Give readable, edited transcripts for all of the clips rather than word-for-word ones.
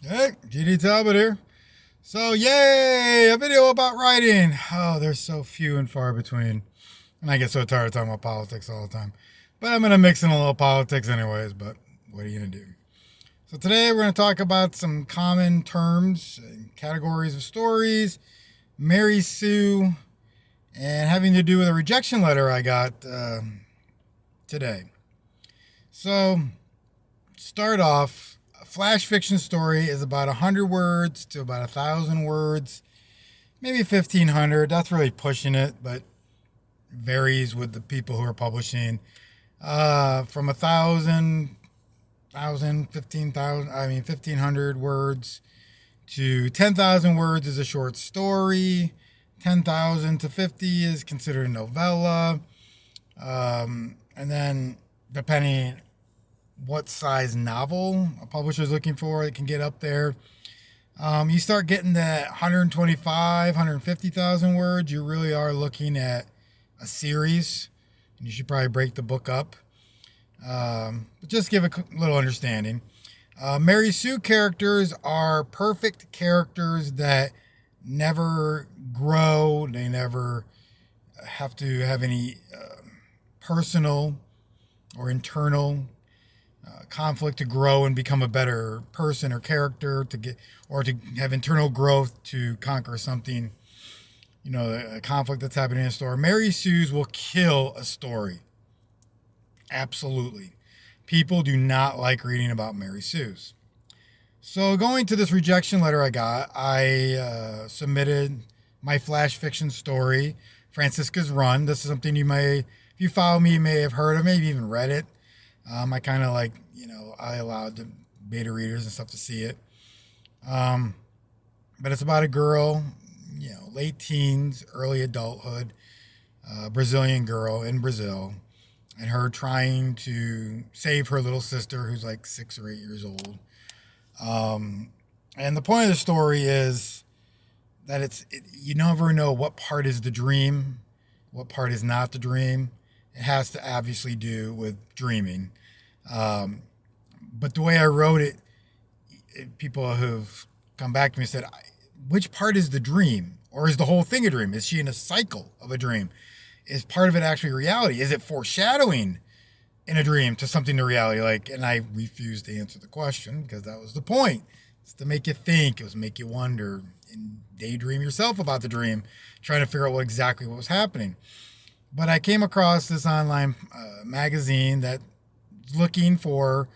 Hey, GD Talbot here. So, yay! A video about writing. Oh, there's so few and far between. And I get so tired of talking about politics all the time. But I'm going to mix in a little politics anyways, but what are you going to do? So, today we're going to talk about some common terms and categories of stories, Mary Sue, and having to do with a rejection letter I got today. So, start off, a flash fiction story is about 100 words to about 1,000 words, maybe 1,500. That's really pushing it, but varies with the people who are publishing. From 1,500 words to 10,000 words is a short story. 10,000 to 50 is considered a novella. And then, depending what size novel a publisher is looking for, it can get up there. You start getting that 125, 150,000 words, you really are looking at a series. And you should probably break the book up. But just give a little understanding. Mary Sue characters are perfect characters that never grow. They never have to have any personal or internal conflict to grow and become a better person or character to get or to have internal growth to conquer something, a conflict that's happening in a story. Mary Sue's will kill a story. Absolutely. People do not like reading about Mary Sue's. So going to this rejection letter I got, I submitted my flash fiction story, Francisca's Run. This is something if you follow me, you may have heard of, maybe even read it. I kind of I allowed the beta readers and stuff to see it. But it's about a girl, late teens, early adulthood, Brazilian girl in Brazil, and her trying to save her little sister who's like 6 or 8 years old. And the point of the story is that you never know what part is the dream, what part is not the dream. It has to obviously do with dreaming. But the way I wrote it, people who've come back to me said, which part is the dream? Or is the whole thing a dream? Is she in a cycle of a dream? Is part of it actually reality? Is it foreshadowing in a dream to something to reality? And I refused to answer the question because that was the point. It's to make you think, it was make you wonder and daydream yourself about the dream, trying to figure out what was happening. But I came across this online magazine that looking for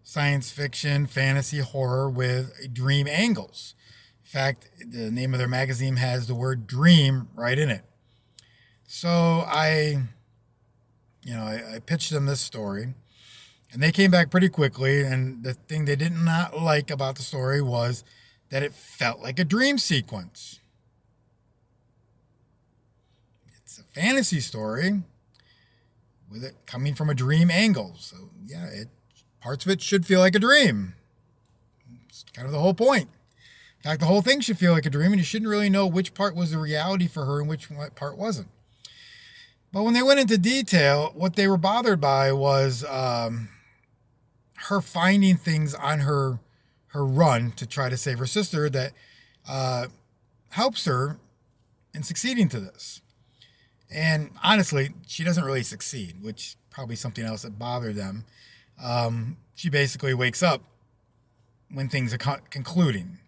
science fiction, fantasy, horror with dream angles. In fact, the name of their magazine has the word dream right in it. So I pitched them this story, and they came back pretty quickly. And the thing they did not like about the story was that it felt like a dream sequence. It's a fantasy story with it coming from a dream angle. So yeah, parts of it should feel like a dream. It's kind of the whole point. In fact, the whole thing should feel like a dream, and you shouldn't really know which part was the reality for her and which part wasn't. But when they went into detail, what they were bothered by was her finding things on her run to try to save her sister that helps her in succeeding to this. And honestly, she doesn't really succeed, which probably something else that bothered them. She basically wakes up when things are concluding.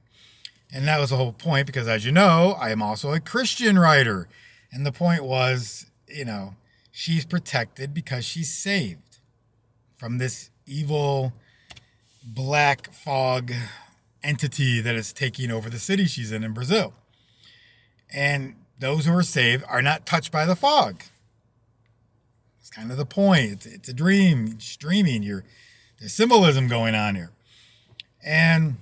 And that was the whole point because, as you know, I am also a Christian writer. And the point was, she's protected because she's saved from this evil black fog entity that is taking over the city she's in Brazil. And those who are saved are not touched by the fog. It's kind of the point. It's a dream. It's dreaming. There's symbolism going on here. And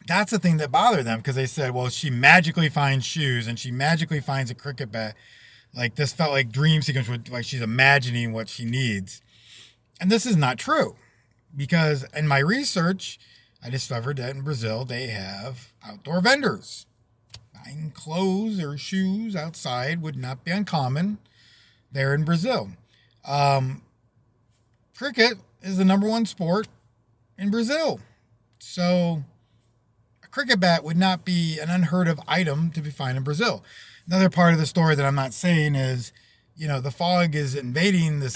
that's the thing that bothered them because they said, well, she magically finds shoes and she magically finds a cricket bat. Like this felt like dream sequence, like she's imagining what she needs. And this is not true because in my research, I discovered that in Brazil, they have outdoor vendors. Buying clothes or shoes outside would not be uncommon there in Brazil. Cricket is the number one sport in Brazil. So cricket bat would not be an unheard of item to be found in Brazil. Another part of the story that I'm not saying is, the fog is invading the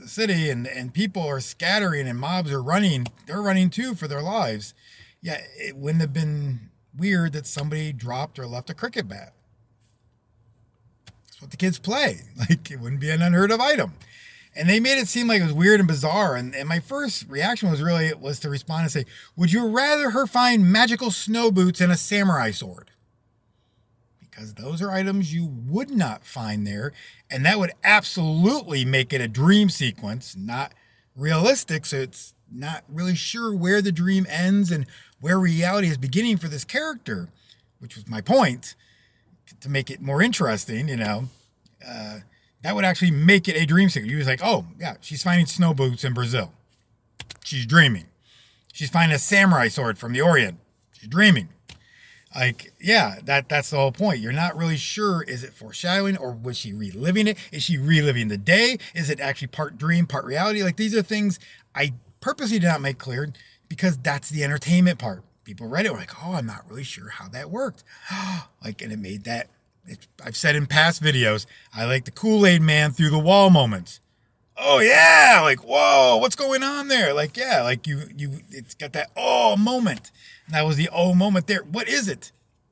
city and people are scattering and mobs are running. They're running too for their lives. Yeah, it wouldn't have been weird that somebody dropped or left a cricket bat. That's what the kids play. Like, it wouldn't be an unheard of item. And they made it seem like it was weird and bizarre. And my first reaction was to respond and say, would you rather her find magical snow boots and a samurai sword? Because those are items you would not find there. And that would absolutely make it a dream sequence, not realistic. So it's not really sure where the dream ends and where reality is beginning for this character, which was my point, to make it more interesting, that would actually make it a dream sequence. You was like, oh, yeah, she's finding snow boots in Brazil. She's dreaming. She's finding a samurai sword from the Orient. She's dreaming. Like, yeah, that's the whole point. You're not really sure, is it foreshadowing or was she reliving it? Is she reliving the day? Is it actually part dream, part reality? Like, these are things I purposely did not make clear because that's the entertainment part. People read it, were like, oh, I'm not really sure how that worked. And it made that. I've said in past videos, I like the Kool-Aid man through the wall moments. Oh yeah, like, whoa, what's going on there? Like, yeah, like it's got that oh moment. And that was the oh moment there. What is it?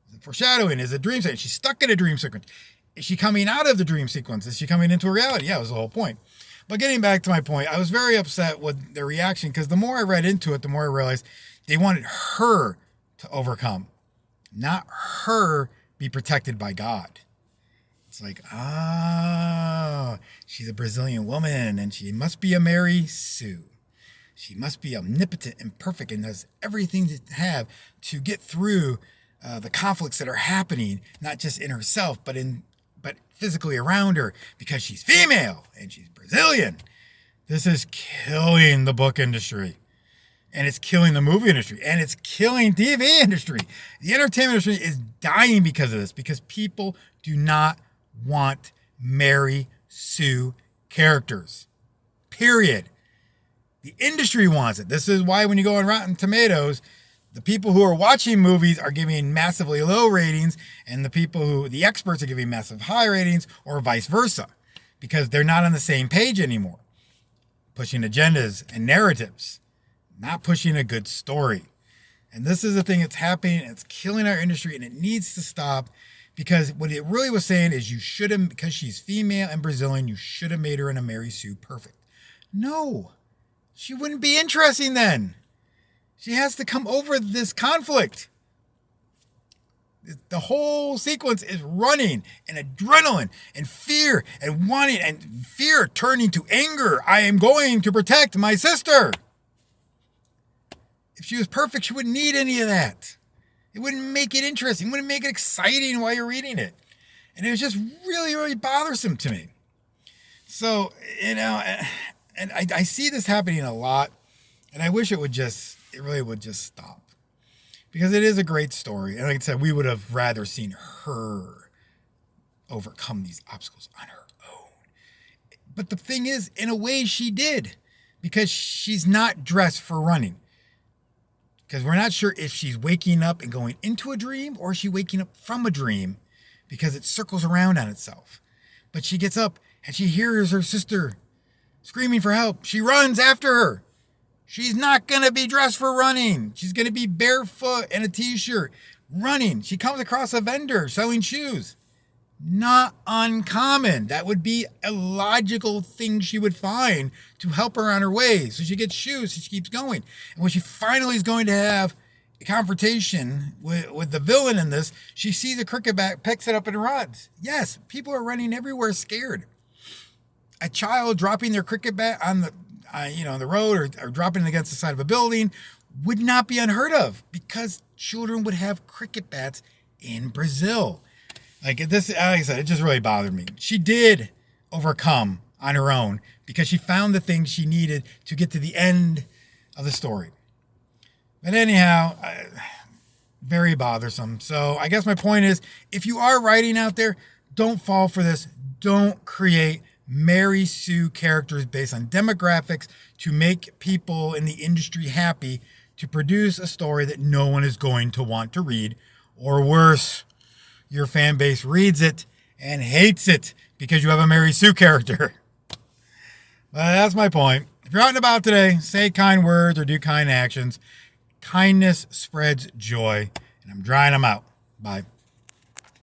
Is it foreshadowing? Is it dream sequence? She's stuck in a dream sequence. Is she coming out of the dream sequence? Is she coming into a reality? Yeah, that was the whole point. But getting back to my point, I was very upset with their reaction because the more I read into it, the more I realized they wanted her to overcome, not her be protected by God. It's like, she's a Brazilian woman and she must be a Mary Sue. She must be omnipotent and perfect and does everything to have to get through the conflicts that are happening, not just in herself, but physically around her because she's female and she's Brazilian. This is killing the book industry. And it's killing the movie industry. And it's killing TV industry. The entertainment industry is dying because of this. Because people do not want Mary Sue characters. Period. The industry wants it. This is why when you go on Rotten Tomatoes, the people who are watching movies are giving massively low ratings. And the experts are giving massive high ratings or vice versa. Because they're not on the same page anymore. Pushing agendas and narratives. Not pushing a good story. And this is the thing that's happening. It's killing our industry and it needs to stop because what it really was saying is you should have, because she's female and Brazilian, you should have made her in a Mary Sue perfect. No, she wouldn't be interesting then. She has to come over this conflict. The whole sequence is running and adrenaline and fear and wanting and fear turning to anger. I am going to protect my sister. If she was perfect, she wouldn't need any of that. It wouldn't make it interesting. It wouldn't make it exciting while you're reading it. And it was just really, really bothersome to me. So, and I see this happening a lot. And I wish it really would just stop. Because it is a great story. And like I said, we would have rather seen her overcome these obstacles on her own. But the thing is, in a way, she did. Because she's not dressed for running. Because we're not sure if she's waking up and going into a dream or is she waking up from a dream because it circles around on itself. But she gets up and she hears her sister screaming for help. She runs after her. She's not going to be dressed for running. She's going to be barefoot in a t-shirt running. She comes across a vendor selling shoes. Not uncommon. That would be a logical thing she would find to help her on her way. So she gets shoes, so she keeps going. And when she finally is going to have a confrontation with the villain in this, she sees a cricket bat, picks it up and runs. Yes, people are running everywhere scared. A child dropping their cricket bat on the road or dropping it against the side of a building would not be unheard of because children would have cricket bats in Brazil. Like I said, it just really bothered me. She did overcome on her own because she found the things she needed to get to the end of the story. But anyhow, very bothersome. So I guess my point is, if you are writing out there, don't fall for this. Don't create Mary Sue characters based on demographics to make people in the industry happy to produce a story that no one is going to want to read, or worse, your fan base reads it and hates it because you have a Mary Sue character. But that's my point. If you're out and about today, say kind words or do kind actions. Kindness spreads joy, and I'm drying them out. Bye.